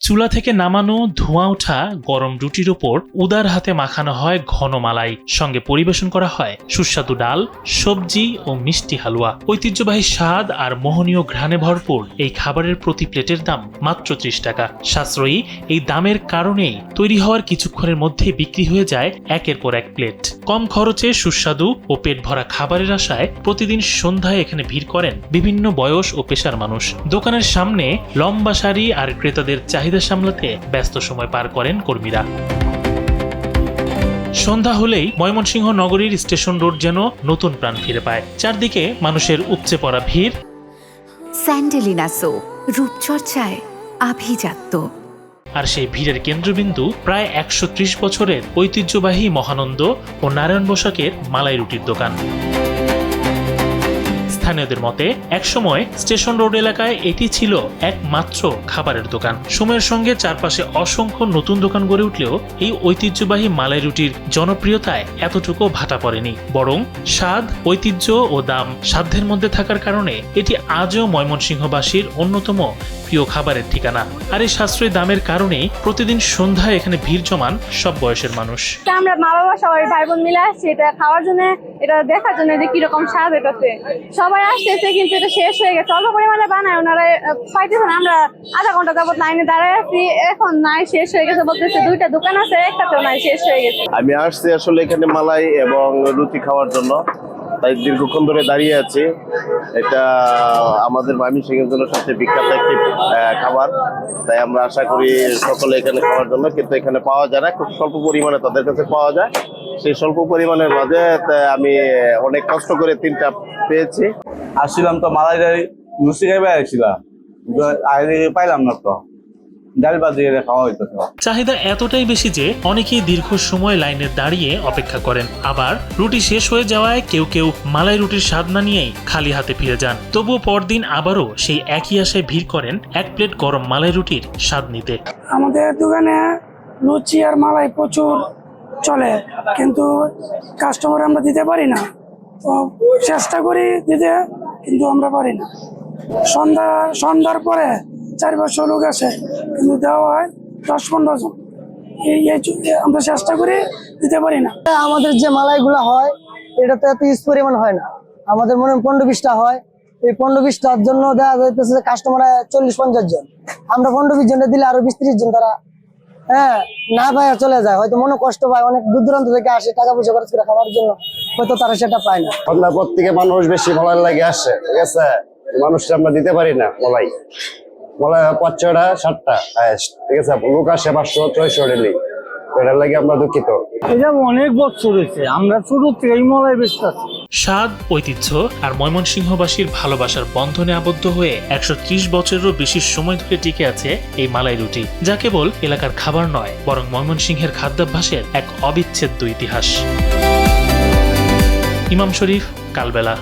চুলা থেকে নামানো ধোঁয়া ওঠা গরম রুটির ওপর উদার হাতে মাখানো হয় ঘন মালাই, সঙ্গে পরিবেশন করা হয় সুস্বাদু ডাল, সবজি ও মিষ্টি হালুয়া। ঐতিহ্যবাহী স্বাদ আর মোহনীয় ঘ্রাণে ভরপুর এই খাবারের প্রতি প্লেটের দাম মাত্র 30 টাকা। সাশ্রয়ী এই দামের কারণেই তৈরি হওয়ার কিছুক্ষণের মধ্যে বিক্রি হয়ে যায় একের পর এক প্লেট। কম খরচে সুস্বাদু ও পেট ভরা খাবারের আশায় প্রতিদিন সন্ধ্যায় এখানে ভিড় করেন বিভিন্ন বয়স ও পেশার মানুষ। দোকানের সামনে লম্বা সারি আর ক্রেতাদের চাহিদা সামলাতে ব্যস্ত সময় পার করেন কর্মীরা। সন্ধ্যা হলেই ময়মনসিংহ নগরীর স্টেশন রোড যেন নতুন প্রাণ ফিরে পায়। চারদিকে মানুষের উপচে পড়া ভিড়। স্যান্ডেলিনা সো, রূপচর্চায় আভিজাত্য। আর সেই ভিড়ের কেন্দ্রবিন্দু প্রায় 130 বছরের ঐতিহ্যবাহী মহানন্দ ও নারায়ণ বসাকের মালাই রুটির দোকান। স্থানীয়দের মতে একসময় স্টেশন রোড এলাকায় এটি ছিল একমাত্র খাবারের দোকান। সময়ের সঙ্গে চারপাশে অসংখ্য নতুন দোকান গড়ে উঠলেও এই ঐতিহ্যবাহী মালাই রুটির জনপ্রিয়তায় এতটুকু ভাটা পড়েনি, বরং স্বাদ, ঐতিহ্য ও দাম সাধ্যের মধ্যে থাকার কারণে এটি আজও ময়মনসিংহবাসীর অন্যতম প্রিয় খাবারের ঠিকানা। আর এই সাশ্রয়ী দামের কারণেই প্রতিদিন সন্ধ্যায় এখানে ভিড় জমান সব বয়সের মানুষ। আমরা মা বাবা সবাই ভাই বোন মিলে আসছি এটা খাওয়ার জন্য, এটা দেখার জন্য যে কিরকম স্বাদ এটাতে। সবাই আসতেছে কিন্তু এটা শেষ হয়ে গেছে, অল্প পরিমাণে বানায়, ওনারা পাইতেছেন। আমরা আধা ঘন্টা যাবত লাইনে দাঁড়ায় আছি, এখন নাই, শেষ হয়ে গেছে বলতেছে। দুইটা দোকান আছে, একটাতেও নাই, শেষ হয়ে গেছে। আমি আসছি আসলে এখানে মালাই এবং রুটি খাওয়ার জন্য, তাই দীর্ঘক্ষণ ধরে দাঁড়িয়ে আছি। এটা আমাদের ময়মনসিংহের জন্য সবচেয়ে বিখ্যাত একটি খাবার, তাই আমরা আশা করি সকলে এখানে খাওয়ার জন্য। কিন্তু এখানে পাওয়া যায় না, খুব স্বল্প পরিমাণে তাদের কাছে পাওয়া যায়। সেই স্বল্প পরিমাণের মাঝে আমি অনেক কষ্ট করে 3টা পেয়েছি। আসছিলাম তো মালাই লুচি খাইবে আসছিলাম, পাইলাম না তো, ডাল বাজি খাওয়া হইতো। চাহিদা এতটাই বেশি যে অনেকেই দীর্ঘ সময় লাইনে দাঁড়িয়ে অপেক্ষা করেন। আবার রুটি শেষ হয়ে যাওয়ায় কেউ কেউ মালাই রুটির স্বাদ না নিয়েই খালি হাতে ফিরে যান। তবুও পরদিন আবারও সেই একই আশায় ভিড় করেন এক প্লেট গরম মালাই রুটির স্বাদ নিতে। আমাদের দোকানে লুচি আর মালাই প্রচুর চলে, কিন্তু কাস্টমার আমরা দিতে পারি না। তো চেষ্টা করি দিতে, কিন্তু আমরা পারি না। সন্ধ্যার পরে 4-500 লোক আসে, কিন্তু দেওয়া হয় 10-15 জন। আমরা চেষ্টা করি, দিতে পারি না। আমাদের যে মালাইগুলা হয় এটাতে এত ইউজ পরিমাণ হয় না, আমাদের মনে 15-20টা হয়। এই 15-20টার জন্য দেখা যাইতেছে যে কাস্টমার 40-50 জন। আমরা 15-20 জনটা দিলে আরো 20-30 জন তারা না পায় চলে যায়, হয়তো মনে কষ্ট পায়। অনেক দূর দূরান্ত থেকে আসে টাকা পয়সা খরচ করে খাওয়ার জন্য, হয়তো তারা সেটা পায় না। সন্ধ্যার পর থেকে মানুষ বেশি মালাই লাগে আসে, ঠিক আছে। মানুষটা আমরা দিতে পারি না মালাই 5-6টা 7টা, ঠিক আছে। লোক আসে 500-600 ডেলি, এটার লাগে আমরা দুঃখিত। এটা অনেক বছর হয়েছে, আমরা শুরু থেকেই মালাই বেচতেছি। স্বাদ, ঐতিহ্য আর ময়মনসিংহবাসীর ভালোবাসার বন্ধনে আবদ্ধ হয়ে 130 বছরেরও বেশি সময় ধরে টিকে আছে এই মালাই রুটি, যা কেবল এলাকার খাবার নয়, বরং ময়মনসিংহের খাদ্যাভ্যাসের এক অবিচ্ছেদ্য ইতিহাস। ইমাম শরীফ, কালবেলা।